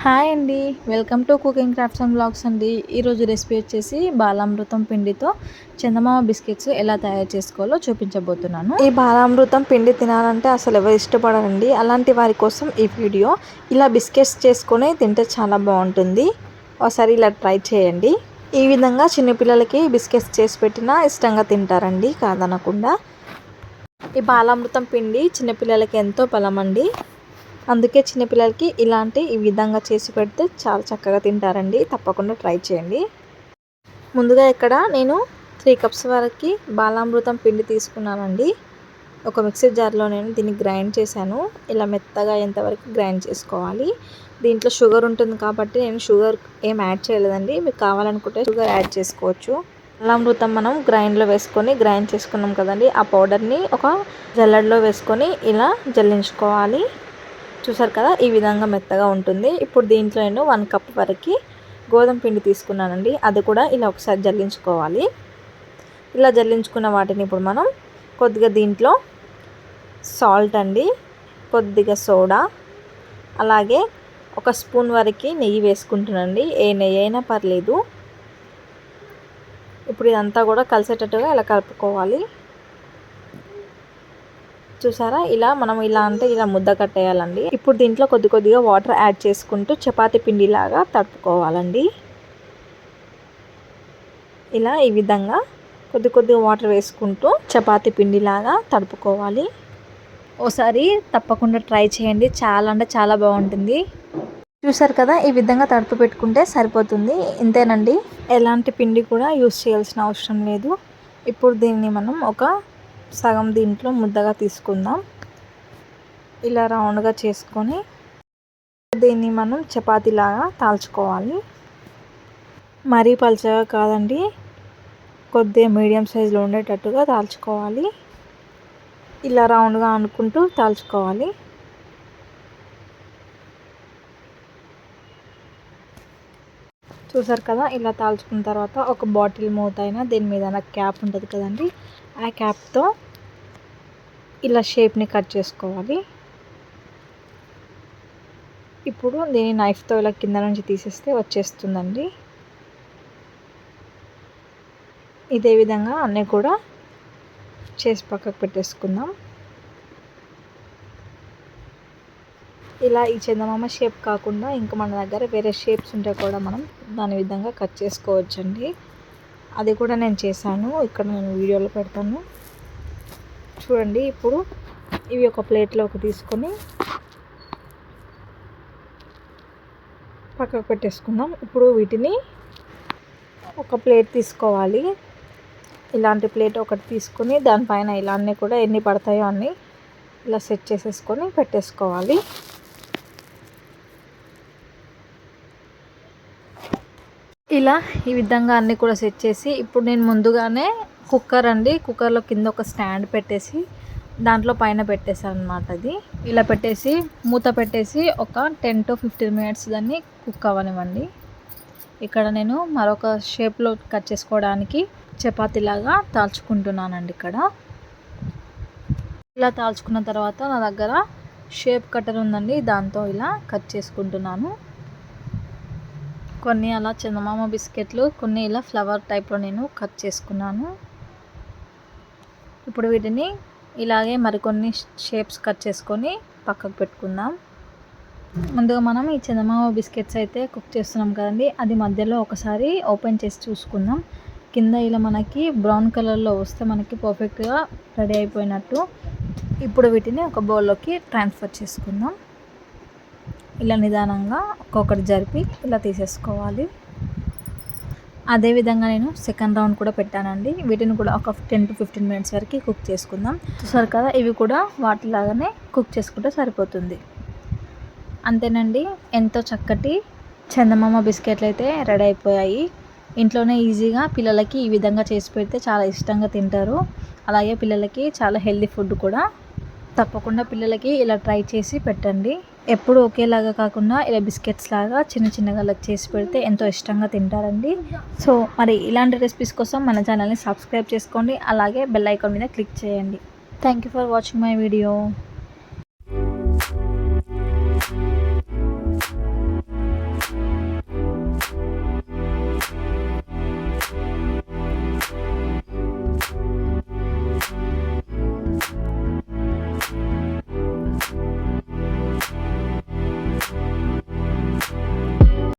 Hi అండి. Welcome to cooking crafts and blogs అండి. ఈరోజు రెసిపీ వచ్చేసి బాలామృతం పిండితో చందమామ బిస్కెట్స్ ఎలా తయారు చేసుకోవాలో చూపించబోతున్నాను. ఈ బాలామృతం పిండి తినాలంటే అసలు ఎవరు ఇష్టపడరండి. అలాంటి వారి కోసం ఈ వీడియో. ఇలా బిస్కెట్స్ చేసుకొని తింటే చాలా బాగుంటుంది. ఒకసారి ఇలా ట్రై చేయండి. ఈ విధంగా చిన్నపిల్లలకి బిస్కెట్స్ చేసి పెట్టినా ఇష్టంగా తింటారండి కాదనకుండా. ఈ బాలామృతం పిండి చిన్నపిల్లలకి ఎంతో బలం అండి. అందుకే చిన్నపిల్లలకి ఈ విధంగా చేసి పెడితే చాలా చక్కగా తింటారండి. తప్పకుండా ట్రై చేయండి. ముందుగా ఇక్కడ నేను 3 కప్స్ వరకు బాలామృతం పిండి తీసుకున్నానండి. ఒక మిక్సీ జార్లో నేను దీన్ని గ్రైండ్ చేశాను. ఇలా మెత్తగా అయ్యేంతవరకు గ్రైండ్ చేసుకోవాలి. దీంట్లో షుగర్ ఉంటుంది కాబట్టి నేను షుగర్ ఏం యాడ్ చేయలేదండి. మీకు కావాలనుకుంటే షుగర్ యాడ్ చేసుకోవచ్చు. బాలామృతం మనం గ్రైండ్ చేసుకున్నాం కదండి. ఆ పౌడర్ని ఒక జల్లెడలో వేసుకొని ఇలా జల్లించుకోవాలి. చూసారు కదా, ఈ విధంగా మెత్తగా ఉంటుంది. ఇప్పుడు దీంట్లో నేను 1 కప్ వరకు గోధుమ పిండి తీసుకున్నానండి. అది కూడా ఇలా ఒకసారి జల్లించుకోవాలి. ఇలా జల్లించుకున్న వాటిని ఇప్పుడు మనం కొద్దిగా దీంట్లో సాల్ట్ అండి, కొద్దిగా సోడా, అలాగే ఒక స్పూన్ వరకు నెయ్యి వేసుకుంటున్నానండి. ఏ నెయ్యి అయినా పర్లేదు. ఇప్పుడు ఇదంతా కూడా కలిసేటట్టుగా ఇలా కలుపుకోవాలి. చూసారా, ఇలా ముద్ద కట్టేయాలండి. ఇప్పుడు దీంట్లో కొద్దిగా వాటర్ యాడ్ చేసుకుంటూ చపాతీ పిండిలాగా తడుపుకోవాలండి. ఇలా ఈ విధంగా కొద్దిగా వాటర్ వేసుకుంటూ చపాతీ పిండిలాగా తడుపుకోవాలి. ఓసారి తప్పకుండా ట్రై చేయండి. చాలా అంటే చాలా బాగుంటుంది. చూసారు కదా, ఈ విధంగా తడుపు పెట్టుకుంటే సరిపోతుంది. ఇంతేనండి, ఎలాంటి పిండి కూడా యూస్ చేయాల్సిన అవసరం లేదు. ఇప్పుడు దీన్ని మనం ఒక సగం దీంట్లో ముద్దగా తీసుకుందాం. ఇలా రౌండ్గా చేసుకొని దీన్ని మనం చపాతీలాగా తాల్చుకోవాలి. మరీ పలుచగా కాదండి, కొద్దిగా మీడియం సైజులో ఉండేటట్టుగా తాల్చుకోవాలి. ఇలా రౌండ్గా అనుకుంటూ తాల్చుకోవాలి. చూసారు కదా, ఇలా తాల్చుకున్న తర్వాత ఒక బాటిల్ మూత అయినా దీని మీద క్యాప్ ఉంటుంది కదండి, ఆ క్యాప్తో ఇలా షేప్ని కట్ చేసుకోవాలి. ఇప్పుడు దీన్ని నైఫ్తో ఇలా కింద నుంచి తీసేస్తే వచ్చేస్తుందండి. ఇదే విధంగా అన్నీ కూడా చేసి పక్కకు పెట్టేసుకుందాం. ఇలా ఈ చందమామ షేప్ కాకుండా ఇంకా మన దగ్గర వేరే షేప్స్ ఉంటే కూడా మనం దాని విధంగా కట్ చేసుకోవచ్చండి. అది కూడా నేను చేశాను, ఇక్కడ నేను వీడియోలో పెడతాను చూడండి. ఇప్పుడు ఇవి ఒక ప్లేట్లోకి తీసుకొని పక్కకు పెట్టేసుకుందాం. ఇప్పుడు వీటిని ఒక ప్లేట్ తీసుకోవాలి. ఇలాంటి ప్లేట్ ఒకటి తీసుకొని దానిపైన ఇలా అన్నీ కూడా ఎన్ని పడతాయో అన్నీ ఇలా సెట్ చేసేసుకొని పెట్టేసుకోవాలి. ఇలా ఈ విధంగా అన్నీ కూడా సెట్ చేసి ఇప్పుడు నేను ముందుగానే కుక్కర్లో కింద ఒక స్టాండ్ పెట్టేసి దాంట్లో పైన పెట్టేసాను అనమాట. అది ఇలా పెట్టేసి మూత పెట్టేసి ఒక 10 to 15 మినిట్స్ దాన్ని కుక్ అవ్వనివ్వండి. ఇక్కడ నేను మరొక షేప్లో కట్ చేసుకోవడానికి చపాతీలాగా తాల్చుకుంటున్నానండి. ఇక్కడ ఇలా తాల్చుకున్న తర్వాత నా దగ్గర షేప్ కట్టర్ ఉందండి, దాంతో ఇలా కట్ చేసుకుంటున్నాను. కొన్ని అలా చందమామ బిస్కెట్లు, కొన్ని ఇలా ఫ్లవర్ టైప్లో నేను కట్ చేసుకున్నాను. ఇప్పుడు వీటిని ఇలాగే మరికొన్ని షేప్స్ కట్ చేసుకొని పక్కకు పెట్టుకుందాం. ముందుగా మనం ఈ చందమామ బిస్కెట్స్ అయితే కుక్ చేస్తున్నాం కదండి, అది మధ్యలో ఒకసారి ఓపెన్ చేసి చూసుకుందాం. కింద ఇలా మనకి బ్రౌన్ కలర్లో వస్తే మనకి పర్ఫెక్ట్గా రెడీ అయిపోయినట్టు. ఇప్పుడు వీటిని ఒక బౌల్లోకి ట్రాన్స్ఫర్ చేసుకుందాం. ఇలా నిదానంగా ఒక్కొక్కటి జరిపి ఇలా తీసేసుకోవాలి. అదేవిధంగా నేను సెకండ్ రౌండ్ కూడా పెట్టానండి. వీటిని కూడా ఒక 10 to 15 మినిట్స్ వరకు కుక్ చేసుకుందాం. చూసారు కదా, ఇవి కూడా వాటిలాగానే కుక్ చేసుకుంటే సరిపోతుంది. అంతేనండి, ఎంతో చక్కటి చందమామ బిస్కెట్లు అయితే రెడీ అయిపోయాయి. ఇంట్లోనే ఈజీగా పిల్లలకి ఈ విధంగా చేసి పెడితే చాలా ఇష్టంగా తింటారు. అలాగే పిల్లలకి చాలా హెల్తీ ఫుడ్ కూడా. తప్పకుండా పిల్లలకి ఇలా ట్రై చేసి పెట్టండి. ఎప్పుడు ఒకేలాగా కాకుండా ఇలా బిస్కెట్స్ లాగా చిన్నగా చేసి పెడితే ఎంతో ఇష్టంగా తింటారండి. సో మరి ఇలాంటి రెసిపీస్ కోసం మన ఛానల్ని సబ్స్క్రైబ్ చేసుకోండి. అలాగే బెల్ ఐకాన్ మీద క్లిక్ చేయండి. Thank you for watching my video.